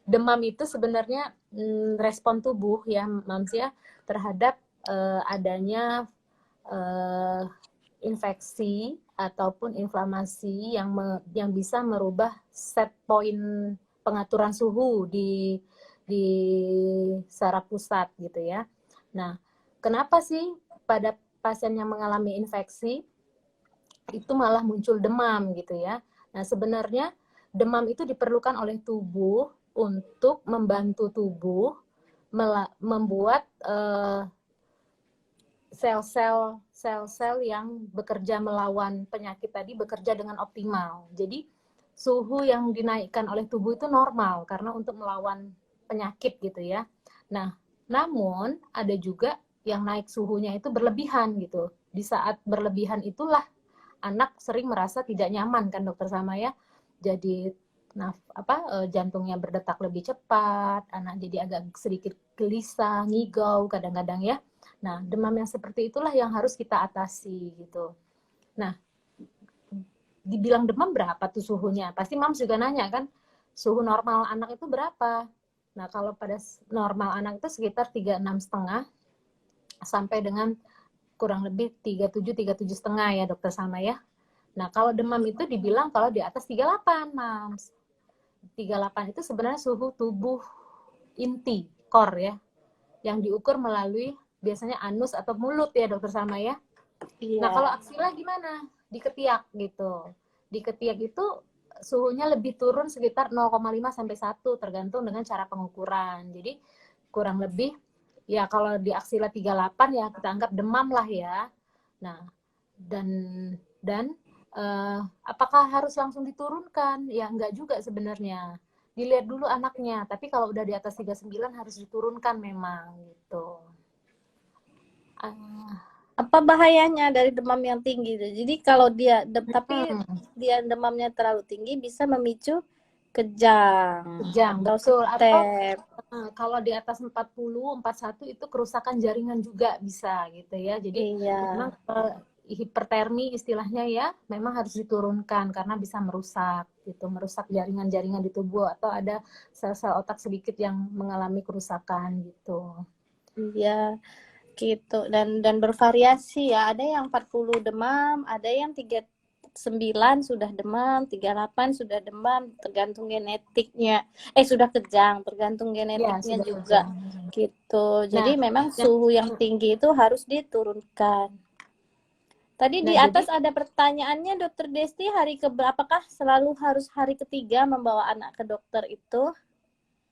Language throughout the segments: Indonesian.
demam itu sebenarnya respon tubuh ya, Mams ya, terhadap adanya infeksi ataupun inflamasi yang bisa merubah set point pengaturan suhu di saraf pusat gitu ya. Nah, kenapa sih pada pasien yang mengalami infeksi itu malah muncul demam gitu ya? Nah, sebenarnya demam itu diperlukan oleh tubuh untuk membantu tubuh membuat sel-sel yang bekerja melawan penyakit tadi bekerja dengan optimal. Jadi suhu yang dinaikkan oleh tubuh itu normal karena untuk melawan penyakit gitu ya. Nah, namun ada juga yang naik suhunya itu berlebihan gitu. Di saat berlebihan itulah anak sering merasa tidak nyaman kan dokter sama ya. Jadi jantungnya berdetak lebih cepat, anak jadi agak sedikit gelisah, ngigau kadang-kadang ya. Nah, demam yang seperti itulah yang harus kita atasi gitu. Nah, dibilang demam berapa tuh suhunya? Pasti Mams juga nanya kan, suhu normal anak itu berapa? Nah, kalau pada normal anak itu sekitar 36,5 sampai dengan kurang lebih 37,5 ya dokter sama ya. Nah, kalau demam itu dibilang kalau di atas 38, Mams. 38 itu sebenarnya suhu tubuh inti, core ya, yang diukur melalui biasanya anus atau mulut ya dokter Salma ya. Iya. Nah kalau aksila gimana? Di ketiak gitu. Di ketiak itu suhunya lebih turun sekitar 0,5 sampai 1 tergantung dengan cara pengukuran. Jadi kurang lebih ya kalau di aksila 38 ya kita anggap demam lah ya. Nah dan apakah harus langsung diturunkan? Ya enggak juga sebenarnya. Dilihat dulu anaknya, tapi kalau udah di atas 39 harus diturunkan memang gitu. Apa bahayanya dari demam yang tinggi? Jadi kalau dia tapi dia demamnya terlalu tinggi bisa memicu kejang atau betul. step. Atau kalau di atas 40, 41 itu kerusakan jaringan juga bisa gitu ya. Jadi memang hipertermi istilahnya ya, memang harus diturunkan karena bisa merusak gitu, merusak jaringan-jaringan di tubuh atau ada sel-sel otak sedikit yang mengalami kerusakan gitu. Iya. Gitu dan bervariasi ya, ada yang 40 demam, ada yang 39 sudah demam, 38 sudah demam, tergantung genetiknya. Sudah kejang, tergantung genetiknya ya, juga kejang. Gitu. Jadi memang suhu yang tinggi itu harus diturunkan. Tadi di atas ada pertanyaannya Dokter Desti, hari apakah selalu harus hari ketiga membawa anak ke dokter itu?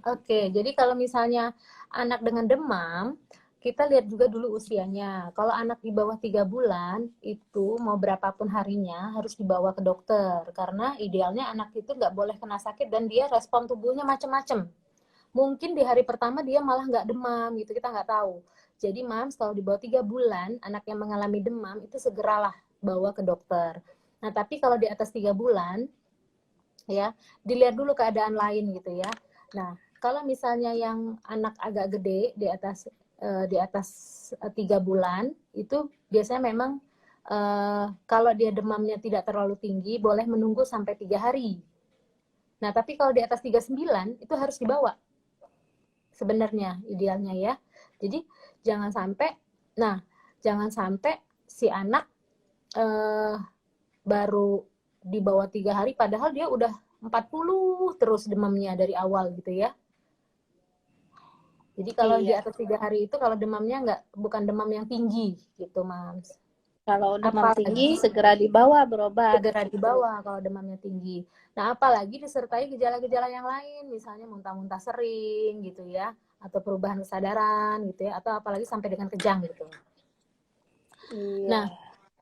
Oke, jadi kalau misalnya anak dengan demam, kita lihat juga dulu usianya. Kalau anak di bawah 3 bulan, itu mau berapapun harinya harus dibawa ke dokter. Karena idealnya anak itu nggak boleh kena sakit dan dia respon tubuhnya macam-macam. Mungkin di hari pertama dia malah nggak demam gitu, kita nggak tahu. Jadi Mams, kalau di bawah 3 bulan, anak yang mengalami demam, itu segeralah bawa ke dokter. Nah, tapi kalau di atas 3 bulan, ya dilihat dulu keadaan lain gitu ya. Nah, kalau misalnya yang anak agak gede di atas 3 bulan itu biasanya memang kalau dia demamnya tidak terlalu tinggi boleh menunggu sampai 3 hari. Nah, tapi kalau di atas 39 itu harus dibawa sebenarnya idealnya ya. Jadi jangan sampai si anak baru di bawah 3 hari padahal dia udah 40 terus demamnya dari awal gitu ya. Jadi kalau di atas 3 hari itu kalau demamnya bukan demam yang tinggi gitu, Mams. Kalau demam tinggi segera dibawa berobat. Segera dibawa kalau demamnya tinggi. Nah, apalagi disertai gejala-gejala yang lain, misalnya muntah-muntah sering gitu ya, atau perubahan kesadaran gitu ya, atau apalagi sampai dengan kejang gitu. Iya. Nah,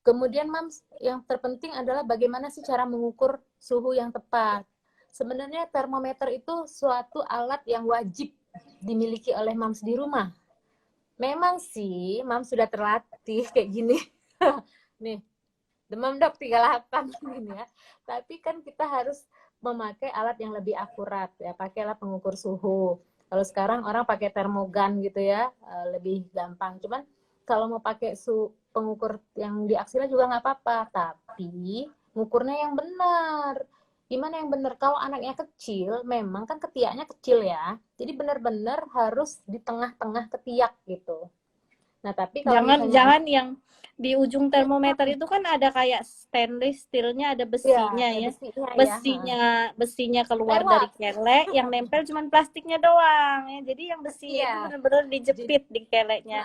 kemudian Mams, yang terpenting adalah bagaimana sih cara mengukur suhu yang tepat. Sebenarnya termometer itu suatu alat yang wajib dimiliki oleh Mams di rumah. Memang sih, Mams sudah terlatih kayak gini. Nih, demam dok 38 gini ya. Tapi kan kita harus memakai alat yang lebih akurat ya, pakailah pengukur suhu. Kalau sekarang orang pakai termogan gitu ya, lebih gampang. Cuman kalau mau pakai pengukur yang di aksila juga nggak apa-apa, tapi ngukurnya yang benar. gimana yang benar. Kalau anaknya kecil, memang kan ketiaknya kecil ya. Jadi benar-benar harus di tengah-tengah ketiak gitu. Nah, tapi kalau misalnya Jangan yang di ujung termometer itu kan ada kayak stainless steelnya, ada ya besinya kayak ya. besinya ya, Besinya keluar dari lewat. kelek, yang nempel cuman plastiknya doang ya. Jadi yang besi itu Iya. benar-benar Jadi dijepit di keleknya.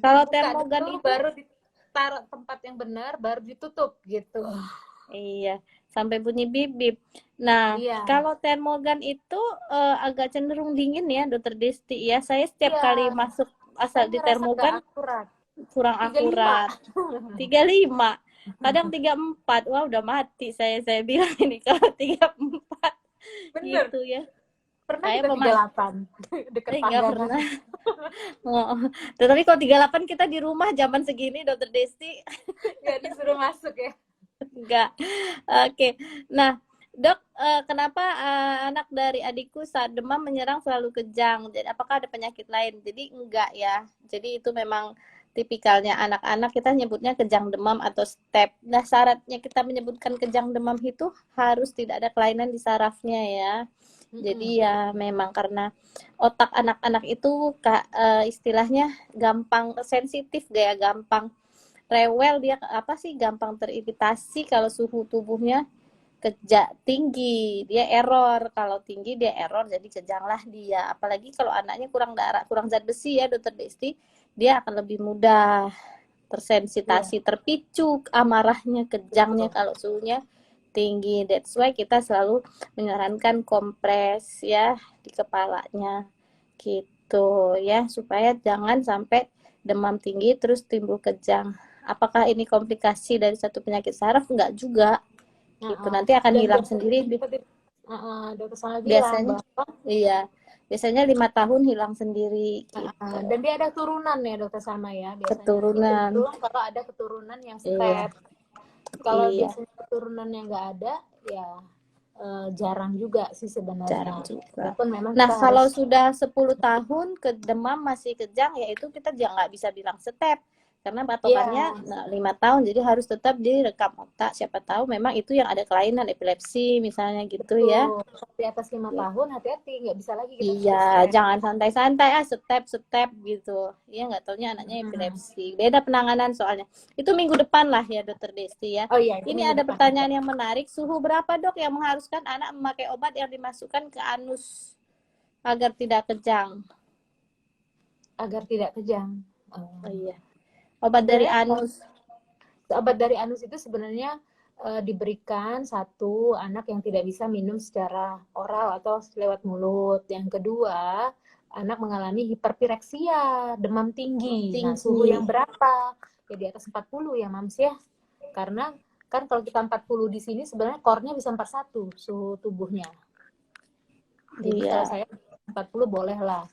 Kalau dibuka termogan dulu, itu baru ditaruh tempat yang benar, baru ditutup gitu. iya, sampai bunyi bip-bip. Nah, Iya, kalau termogan itu agak cenderung dingin ya, Dokter Desti ya. Saya setiap kali iya. masuk Saya asal di ngerasa nggak termogan akurat. kurang 35. akurat. 35, kadang 34. Wah, udah mati saya bilang ini kalau 34 Bener. gitu ya. Pernah Saya kita memang 38 deket nggak pagar. pernah. Oh, tetapi kalau 38 kita di rumah zaman segini, Dokter Desti. Nggak disuruh masuk ya. Enggak. Oke. Nah, Dok, kenapa anak dari adikku saat demam menyerang selalu kejang? Jadi apakah ada penyakit lain? Jadi enggak ya. Jadi itu memang tipikalnya anak-anak, kita nyebutnya kejang demam atau step. Nah, syaratnya kita menyebutkan kejang demam itu harus tidak ada kelainan di sarafnya ya. Jadi ya memang karena otak anak-anak itu istilahnya gampang sensitif, gaya gampang rewel, dia apa sih, gampang teriritasi kalau suhu tubuhnya tinggi, dia error. Kalau tinggi dia error, jadi kejanglah dia. Apalagi kalau anaknya kurang darah, kurang zat besi ya, Dokter Desti, dia akan lebih mudah Iya, tersensitasi, terpicu amarahnya, kejangnya betul. kalau suhunya tinggi. That's why kita selalu menyarankan kompres ya di kepalanya gitu ya, supaya jangan sampai demam tinggi terus timbul kejang. Apakah ini komplikasi dari satu penyakit saraf? Enggak juga gitu. Nanti akan Dan hilang biasanya sendiri. seperti dokter Salma bilang Biasanya bahwa iya. Biasanya 5 tahun hilang sendiri gitu. dan dia ada turunan ya dokter Salma ya. Biasanya nanti Keturunan. cenderung kalau ada keturunan yang Iya. step. Kalau Iya. biasanya keturunan yang nggak ada, ya jarang juga sih Jarang sebenarnya. juga. Walaupun memang Nah, kita kalau harus sudah 10 tahun ke demam masih kejang, ya itu kita jangan nggak bisa bilang step. Karena patokannya ya 5 tahun, jadi harus tetap direkam otak. Siapa tahu memang itu yang ada kelainan, epilepsi misalnya gitu ya. betul. Di atas 5 tahun hati-hati, nggak bisa lagi kita Iya, sebut step. jangan santai-santai step gitu. Iya, nggak taunya anaknya epilepsi. Beda penanganan soalnya. Itu minggu depan lah ya, Dokter Desti ya. Oh iya, itu Ini minggu ada depan. pertanyaan yang menarik. Suhu berapa, Dok, yang mengharuskan anak memakai obat yang dimasukkan ke anus agar tidak kejang? Agar tidak kejang. Oh iya. Obat dari Sebenarnya anus. obat dari anus itu sebenarnya diberikan satu anak yang tidak bisa minum secara oral atau lewat mulut. Yang kedua, anak mengalami hiperpireksia, demam tinggi. Nah, suhu Tinggi. yang berapa? Ya di atas 40 ya, Mams ya. Karena kan kalau kita 40 di sini sebenarnya core-nya bisa 41 suhu tubuhnya. Jadi Iya. kalau saya 40 boleh lah.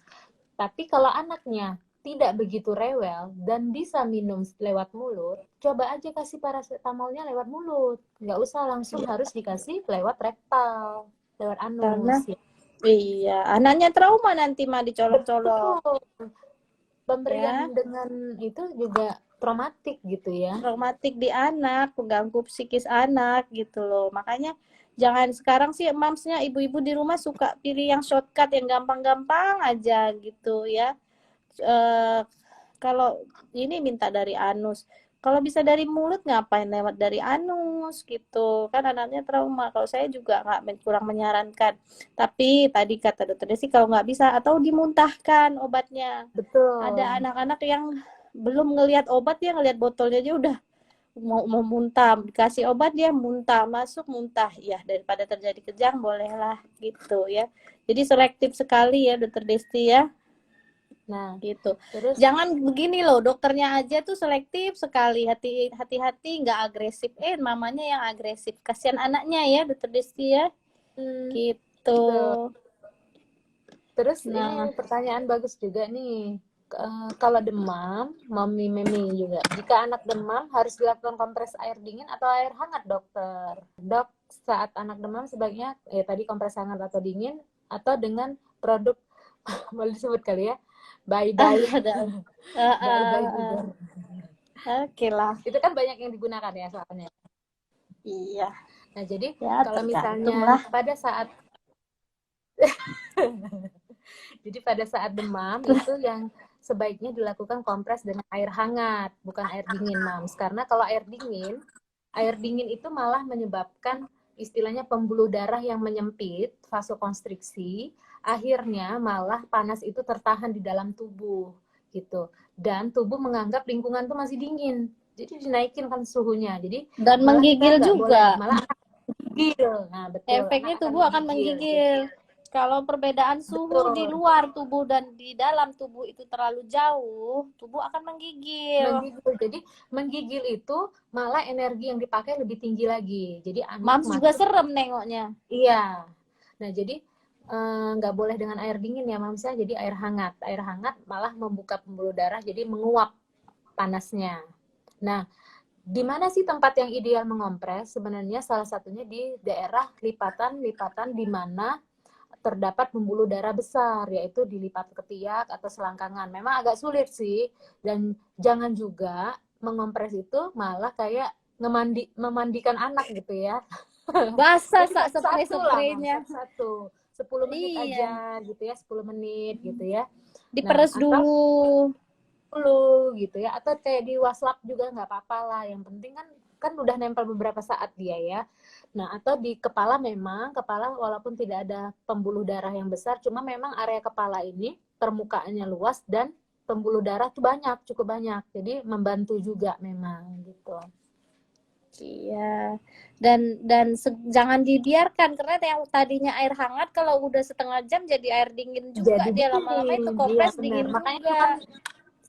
Tapi kalau anaknya tidak begitu rewel dan bisa minum lewat mulut, coba aja kasih paracetamolnya lewat mulut. Nggak usah langsung harus dikasih lewat rektal, lewat Karena anus. Ya. iya, anaknya trauma nanti mah dicolok-colok. Betul. Ya, Pemberian dengan itu juga traumatik gitu ya. traumatik di anak, mengganggu psikis anak gitu loh. Makanya jangan sekarang sih mamsnya ibu-ibu di rumah suka pilih yang shortcut yang gampang-gampang aja gitu ya. Kalau ini minta dari anus, kalau bisa dari mulut ngapain lewat dari anus gitu kan, anaknya trauma. Kalau saya juga nggak, kurang menyarankan, tapi tadi kata dokter Desi kalau nggak bisa atau dimuntahkan obatnya. Ada Betul. anak-anak yang belum ngelihat obat, dia ngelihat botolnya aja udah mau muntah, dikasih obat dia muntah, masuk muntah. Ya daripada terjadi kejang bolehlah gitu ya. Jadi selektif sekali ya dokter Desti ya. Nah, Gitu. terus Jangan begini loh, dokternya aja tuh selektif sekali. Hati-hati nggak agresif. Mamanya yang agresif. Kasihan anaknya ya, dokter Desti ya. Gitu. betul. Terus Nah, ini pertanyaan bagus juga nih. Kalau demam, mami juga. Jika anak demam, harus dilakukan kompres air dingin atau air hangat, dokter? Dok, saat anak demam sebaiknya tadi kompres hangat atau dingin, atau dengan produk boleh disebut kali ya, bye-bye, ada. bye-bye juga. Oke lah. Itu kan banyak yang digunakan ya soalnya. Iya. Nah, jadi Ya, kalau tergantung misalnya lah. pada saat jadi pada saat demam itu yang sebaiknya dilakukan kompres dengan air hangat, bukan air dingin, Mams. Karena kalau air dingin itu malah menyebabkan istilahnya pembuluh darah yang menyempit, vasokonstriksi, akhirnya malah panas itu tertahan di dalam tubuh gitu. Dan tubuh menganggap lingkungan itu masih dingin. Jadi dinaikin kan suhunya. Jadi Dan malah kita menggigil nggak boleh, juga. malah menggigil. Nah, betul, Efeknya anak akan tubuh akan menggigil. menggigil. Kalau perbedaan suhu di Betul. luar tubuh dan di dalam tubuh itu terlalu jauh, tubuh akan menggigil. Menggigil. Jadi menggigil itu malah energi yang dipakai lebih tinggi lagi. Jadi anak Mams juga masuk, serem nengoknya. iya. Nah, jadi nggak boleh dengan air dingin ya, Mamsa. Jadi air hangat. Air hangat malah membuka pembuluh darah, jadi menguap panasnya. Nah, di mana sih tempat yang ideal mengompres? Sebenarnya salah satunya di daerah lipatan-lipatan di mana terdapat pembuluh darah besar, yaitu di lipat ketiak atau selangkangan. Memang agak sulit sih, dan jangan juga mengompres itu malah kayak memandikan anak gitu ya. Basah Jadi sak satu-satu lah, Mam, spray-spraynya. satu-satu. 10 menit Iya, aja gitu ya, 10 menit gitu ya. Nah, diperes atau dulu. dulu gitu ya, atau kayak di WhatsApp juga nggak apa-apa lah, yang penting kan kan udah nempel beberapa saat dia ya. Nah, atau di kepala, memang kepala walaupun tidak ada pembuluh darah yang besar, cuma memang area kepala ini permukaannya luas dan pembuluh darah tuh banyak, cukup banyak, jadi membantu juga memang gitu. Iya. Dan jangan dibiarkan karena yang tadinya air hangat kalau udah setengah jam jadi air dingin juga Jadi dia lama-lama itu dingin, iya kompres benar, dingin makanya cuman juga.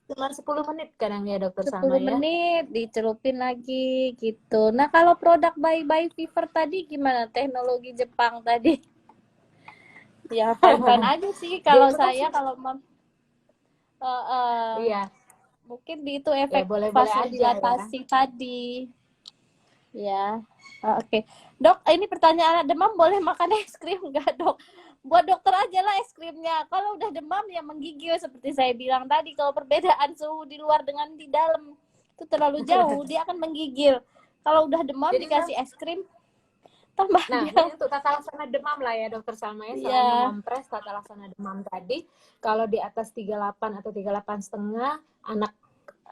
cuman 10 menit kadang ya, Dokter Salma 10 ya. menit dicelupin lagi gitu. Nah, kalau produk Bye Fever tadi gimana? Teknologi Jepang tadi. Ya, fine-fine aja sih Dia kalau itu kan saya kalau uh, iya, mungkin di itu ya efek boleh-boleh aja ya. vasodilatasi tadi. Ya, oke. Dok, ini pertanyaan demam boleh makan es krim nggak, Dok? Buat dokter aja lah es krimnya. Kalau udah demam ya menggigil seperti saya bilang tadi. Kalau perbedaan suhu di luar dengan di dalam itu terlalu jauh, dia akan menggigil. Kalau udah demam Jadi dikasih es krim, tambah nah, dia. jadi untuk tata laksana demam lah ya, Dokter Salma ya, selain Iya. mengompres, tata laksana demam tadi, kalau di atas 38 atau 38,5, anak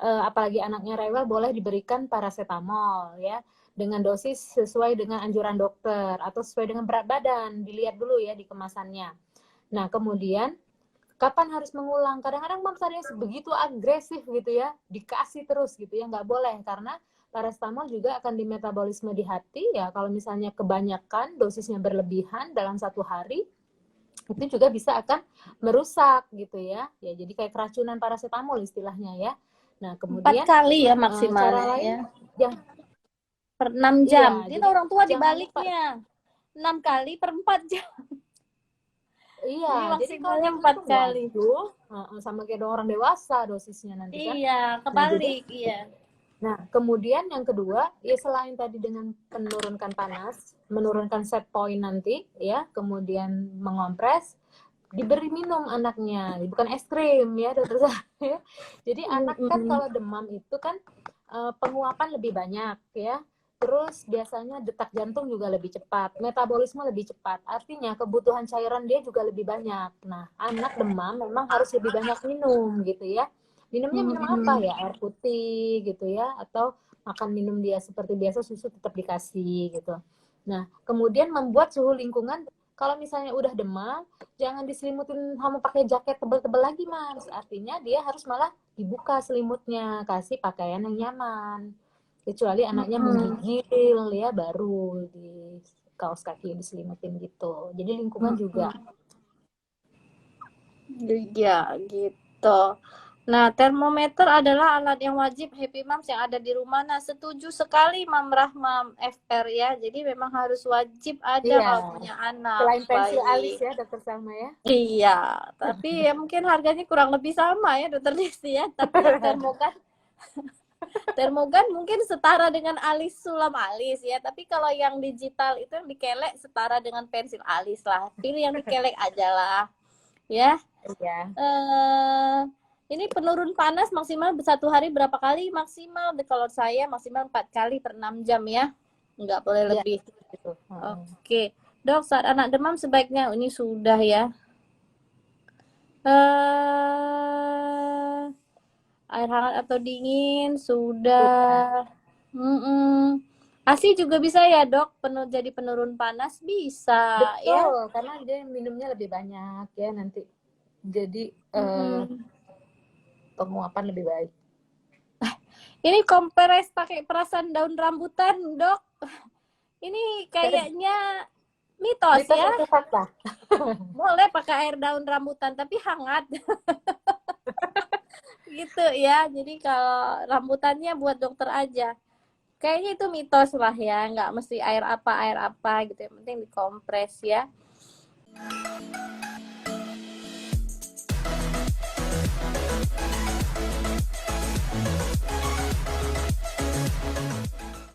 apalagi anaknya rewel, boleh diberikan paracetamol ya, dengan dosis sesuai dengan anjuran dokter atau sesuai dengan berat badan, dilihat dulu ya di kemasannya. Nah, kemudian kapan harus mengulang? Kadang-kadang mams ada yang begitu agresif gitu ya, dikasih terus gitu ya, nggak boleh, karena paracetamol juga akan dimetabolisme di hati ya. Kalau misalnya kebanyakan, dosisnya berlebihan dalam satu hari, itu juga bisa akan merusak gitu ya. Ya, jadi kayak keracunan paracetamol istilahnya ya. Nah, 4 kemudian kali ya cara maksimalnya lain, ya. ya, Per 6 iya, jam. Ini jadi orang tua jangan lupa. dibaliknya. 6 kali per 4 jam. Iya, Jadi jadi kalau maksimalnya 4 dihitung, kali. waduh, sama kayak orang dewasa dosisnya nanti kan. Iya, Nah, jadi kebalik, iya. kemudian yang kedua, ya selain tadi dengan menurunkan panas, menurunkan set point nanti, ya, kemudian mengompres, diberi minum anaknya, bukan es krim ya, dokter saya. Jadi anak kan kalau demam itu kan penguapan lebih banyak ya, terus biasanya detak jantung juga lebih cepat, metabolisme lebih cepat, artinya kebutuhan cairan dia juga lebih banyak. Nah, anak demam memang harus lebih banyak minum gitu ya. Minumnya minum apa ya? Air putih gitu ya, atau makan minum dia seperti biasa, susu tetap dikasih gitu. Nah, kemudian membuat suhu lingkungan, kalau misalnya udah demam, jangan diselimutin sama pakai jaket tebel-tebel lagi, Mas. Artinya dia harus malah dibuka selimutnya, kasih pakaian yang nyaman. Kecuali anaknya menggigil ya, baru di kaos kaki diselimutin gitu. Jadi lingkungan juga. Iya, gitu. Nah, termometer adalah alat yang wajib Happy Moms yang ada di rumah. Nah, setuju sekali Mam Rahmam FR ya. Jadi memang harus wajib ada Iya. kalau punya anak Selain pensil alis bayi. ya, Dokter Salma ya. Iya, tapi ya mungkin harganya kurang lebih sama ya, Dokter Desi ya. Tapi yang termogan mungkin setara dengan alis sulam alis ya. Tapi kalau yang digital itu yang dikelek setara dengan pensil alis lah. Pilih yang dikelek aja lah. Ya. Iya. Ini penurun panas maksimal 1 hari berapa kali maksimal? Kalau saya maksimal 4 kali per 6 jam ya. nggak boleh Iya, lebih. gitu. Oke, dok, saat anak demam sebaiknya ini sudah ya. eh Air hangat atau dingin Sudah. sudah. Mm-mm. ASI juga bisa ya dok, jadi penurun panas bisa ya. Betul, karena dia minumnya lebih banyak ya nanti. Jadi Mm-mm. penguapan lebih baik. Ini kompres pakai perasan daun rambutan dok. Ini kayaknya mitos Mitos ya. atau fakta? Boleh pakai air daun rambutan tapi hangat gitu ya. Jadi kalau rambutannya buat dokter aja. Kayaknya itu mitos lah ya, nggak mesti air apa gitu. Yang penting dikompres ya.